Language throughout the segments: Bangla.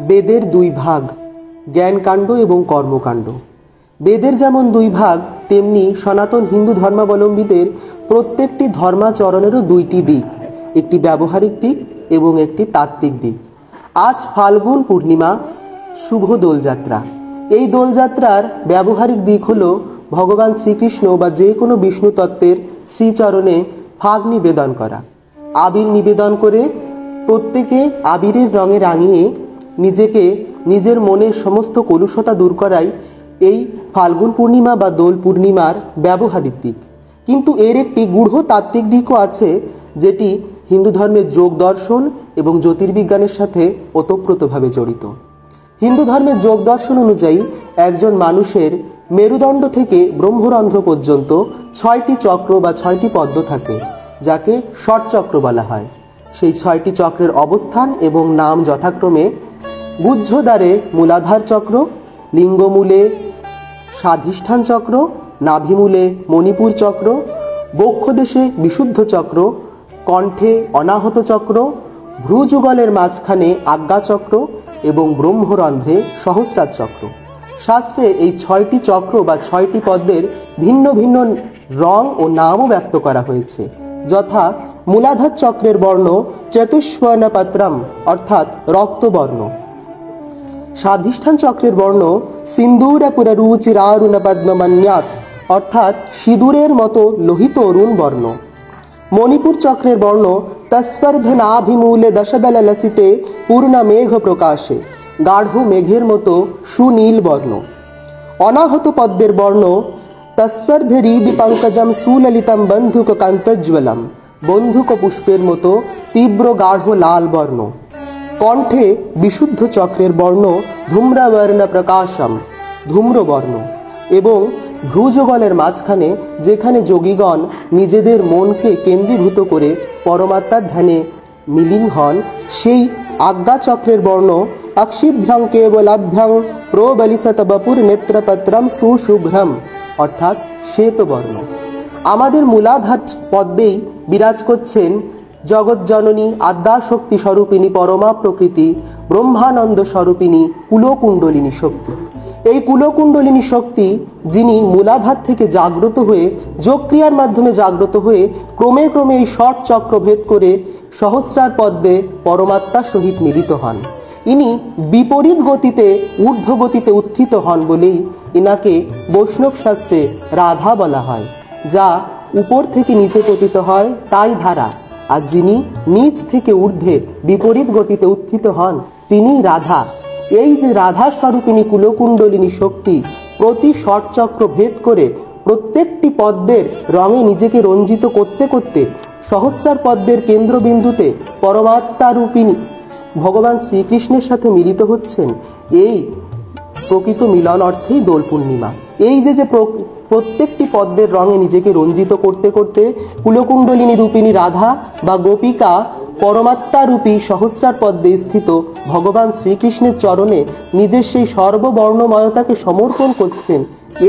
বেদের দুই ভাগ, জ্ঞানকাণ্ড এবং কর্মকাণ্ড। বেদের যেমন দুই ভাগ, তেমনি সনাতন হিন্দু ধর্মাবলম্বীদের প্রত্যেকটি ধর্মাচরণেরও দুইটি দিক, একটি ব্যবহারিক দিক এবং একটি তাত্ত্বিক দিক। আজ ফাল্গুন পূর্ণিমা, শুভ দোলযাত্রা। এই দোলযাত্রার ব্যবহারিক দিক হল ভগবান শ্রীকৃষ্ণ বা যে কোনো বিষ্ণু তত্ত্বের শ্রীচরণে ফাগ নিবেদন করা। আবির নিবেদন করে প্রত্যেকে আবিরের রঙে রাঙিয়ে নিজেকে নিজের মনের সমস্ত কলুষতা দূর করাই এই ফাল্গুন পূর্ণিমা বা দোল পূর্ণিমার ব্যবহারিক দিক। কিন্তু এর একটি গূঢ় তাত্ত্বিক দিকও আছে, যেটি হিন্দু ধর্মের যোগ দর্শন এবং জ্যোতির্বিজ্ঞানের সাথে ওতপ্রোতভাবে জড়িত। হিন্দু ধর্মের যোগ দর্শন অনুযায়ী একজন মানুষের মেরুদণ্ড থেকে ব্রহ্মরন্ধ্র পর্যন্ত 6টি চক্র বা 6টি পদ্ম থাকে, যাকে ষটচক্র বলা হয়। সেই 6টি চক্রের অবস্থান এবং নাম যথাক্রমে গুহ্যদ্বারে মূলাধার চক্র, লিঙ্গমূলে স্বাধিষ্ঠান চক্র, নাভিমূলে মণিপুর চক্র, বক্ষদেশে বিশুদ্ধ চক্র, কণ্ঠে অনাহত চক্র, ভ্রুযুগলের মাঝখানে আজ্ঞা চক্র এবং ব্রহ্মরন্ধ্রে সহস্রার চক্র। শাস্ত্রে এই 6টি চক্র বা 6টি পদ্মের ভিন্ন ভিন্ন রং ও নামও ব্যক্ত করা হয়েছে, যথা মূলাধার চক্রের বর্ণ চতুষ্বর্ণপত্রম অর্থাৎ রক্তবর্ণ, স্বাধিষ্ঠান চক্রের বর্ণ সিন্দুরপুররুচিরারুণ পদ্মমন্যাৎ অর্থাৎ সিঁদুরের মতো লোহিত অরুণ বর্ণ, মণিপুর চক্রের বর্ণ তস্পর্ধনাভিমূলে দশদল লসিতে পূর্ণ মেঘ প্রকাশে গাঢ় মেঘের মতো সুনীল বর্ণ, অনাহত পদ্মের বর্ণ তস্পর্ধহৃদি পঙ্কজম সুললিতম বন্ধুক কান্তজ্জ্বলম বন্ধুক পুষ্পের মতো তীব্র গাঢ় লাল বর্ণ, কণ্ঠে বিশুদ্ধ চক্রের বর্ণ ধূম্রবর্ণ প্রকাশম ধূম্রবর্ণ এবং ভ্রুযুগলের মাঝখানে যেখানে যোগীগণ নিজেদের মনকে কেন্দ্রীভূত করে পরমাত্মার ধ্যানে মিলিন হন, সেই আজ্ঞা চক্রের বর্ণ অক্ষিভ্যং কেবলাভ্যং প্রবলিসত বপুর নেত্রপত্রম সুশুভ্রম অর্থাৎ শ্বেতবর্ণ। আমাদের মূলাধার পদ্মেই বিরাজ করছেন জগৎজননী আদ্যাশক্তি স্বরূপিণী পরমা প্রকৃতি ব্রহ্মানন্দ স্বরূপিণী কুলকুণ্ডলিনী শক্তি। এই কুলকুণ্ডলিনী শক্তি, যিনি মূলাধার থেকে জাগ্রত হয়ে যোগক্রিয়ার মাধ্যমে জাগ্রত হয়ে ক্রমে ক্রমে এই ষট চক্র ভেদ করে সহস্রার পদ্মে পরমাত্মার সহিত মিলিত হন। ইনি বিপরীত গতিতে ঊর্ধ্ব গতিতে উত্থিত হন বলেই ইনাকে বৈষ্ণব শাস্ত্রে রাধা বলা হয়। যা উপর থেকে নিচে পতিত হয় তাই ধারা, আর যিনি নিচ থেকে ঊর্ধ্বে বিপরীত গতিতে উত্থিত হন তিনিই রাধা। এই যে রাধা স্বরূপিণী কুলকুণ্ডলিনী শক্তি প্রতি ষটচক্র ভেদ করে প্রত্যেকটি পদ্মের রঙে নিজেকে রঞ্জিত করতে করতে সহস্রার পদ্মের কেন্দ্রবিন্দুতে পরমাত্মা রূপিণী ভগবান শ্রীকৃষ্ণের সাথে মিলিত হচ্ছেন, এই প্রকৃত মিলন অর্থেই দোল পূর্ণিমা। এই যে প্রত্যেকটি পদ্মের রঙে নিজেকে রঞ্জিত করতে করতে কুলকুণ্ডলিনী রূপিণী রাধা বা গোপিকা পরমাত্মা রূপী সহস্রার পদ্মে স্থিত ভগবান শ্রীকৃষ্ণের চরণে নিজের সেই সর্ববর্ণময়তাকে সমর্পণ করছেন,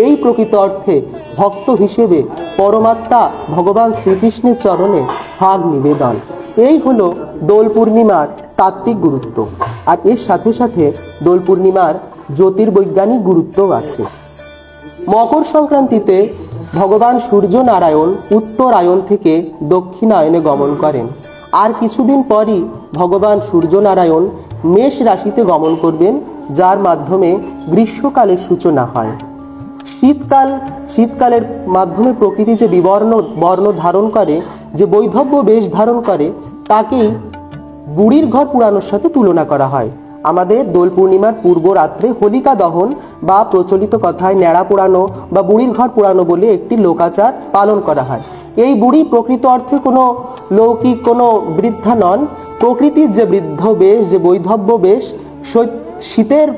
এই প্রকৃত অর্থে ভক্ত হিসেবে পরমাত্মা ভগবান শ্রীকৃষ্ণের চরণে ভাগ নিবেদন। এই হলো দোল পূর্ণিমার তাত্ত্বিক গুরুত্ব। আর এর সাথে সাথে দোল পূর্ণিমার জ্যোতির্বৈজ্ঞানিক গুরুত্বও আছে। মকর সংক্রান্তিতে ভগবান সূর্য নারায়ণ উত্তরায়ণ থেকে দক্ষিণায়নে গমন করেন। আর কিছুদিন পরই ভগবান সূর্য নারায়ণ মেষ রাশিতে গমন করবেন, যার মাধ্যমে গ্রীষ্মকালের সূচনা হয়। শীতকালের মাধ্যমে প্রকৃতি যে বর্ণ ধারণ করে, যে বৈধব্য বেশ ধারণ করে, তাকেই বুড়ির ঘর পুরানোর সাথে তুলনা করা হয়। আমাদের দোল পূর্ণিমার পূর্ব রাত্রে হোলিকা দহন বা প্রচলিত কথায় ন্যাড়া পোড়ানো বা বুড়ির ঘর পোড়ানো বলে একটি লোকাচার পালন করা হয়। এই বুড়ি প্রকৃত অর্থে কোনো লৌকিক কোনো বৃদ্ধা নন। প্রকৃতির যে বৃদ্ধ বেশ, যে বৈধব্য বেশ, শীতের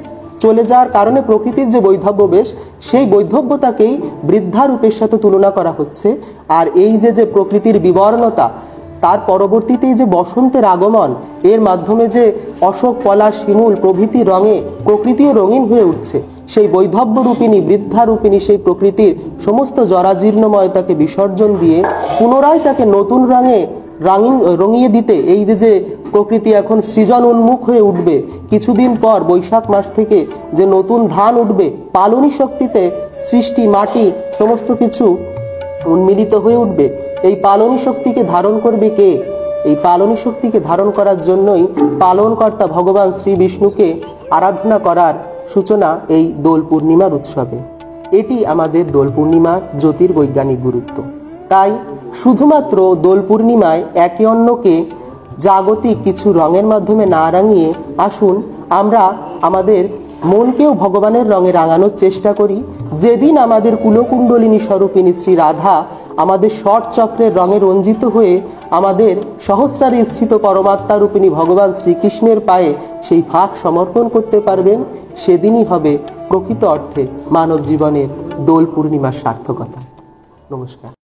চলে যাওয়ার কারণে প্রকৃতির যে বৈধব্য বেশ, সেই বৈধব্যতাকেই বৃদ্ধা রূপের সাথে তুলনা করা হচ্ছে। আর এই যে প্রকৃতির বিবর্ণতা, তার পরবর্তীতে যে বসন্তের আগমন, এর মাধ্যমে যে অশোক পলাশ শিমুল প্রভৃতি রঙে প্রকৃতিও রঙিন হয়ে উঠছে, সেই বৈধব্য রূপিণী বৃদ্ধা রূপিণী সেই প্রকৃতির সমস্ত জরাজীর্ণময়তাকে বিসর্জন দিয়ে পুনরায় তাকে নতুন রঙে রঙিয়ে দিতে, এই যে প্রকৃতি এখন সৃজন উন্মুখ হয়ে উঠবে, কিছুদিন পর বৈশাখ মাস থেকে যে নতুন ধান উঠবে, পালনী শক্তিতে সৃষ্টি মাটি সমস্ত কিছু উন্মিলিত হয়ে উঠবে। এই পালনী শক্তিকে ধারণ করবে কে? এই পালনী শক্তিকে ধারণ করার জন্যই পালনকর্তা ভগবান শ্রী বিষ্ণুকে আরাধনা করার সূচনা এই দোল পূর্ণিমার উৎসবে। এটি আমাদের দোল পূর্ণিমার জ্যোতির্বৈজ্ঞানিক গুরুত্ব। তাই শুধুমাত্র দোল পূর্ণিমায় একে অন্যকে জাগতিক কিছু রঙের মাধ্যমে না রাঙিয়ে আসুন আমরা আমাদের মনকেও ভগবানের রঙে রাঙানোর চেষ্টা করি। যেদিন আমাদের কুলকুণ্ডলিনী স্বরূপিণী শ্রী রাধা আমাদের ষট চক্রের রঙে রঞ্জিত হয়ে আমাদের সহস্রারে স্থিত পরমাত্মা রূপিণী ভগবান শ্রীকৃষ্ণের পায়ে সেই ভাগ সমর্পণ করতে পারবেন, সেদিনই হবে প্রকৃত অর্থে মানব জীবনের দোল পূর্ণিমার সার্থকতা। নমস্কার।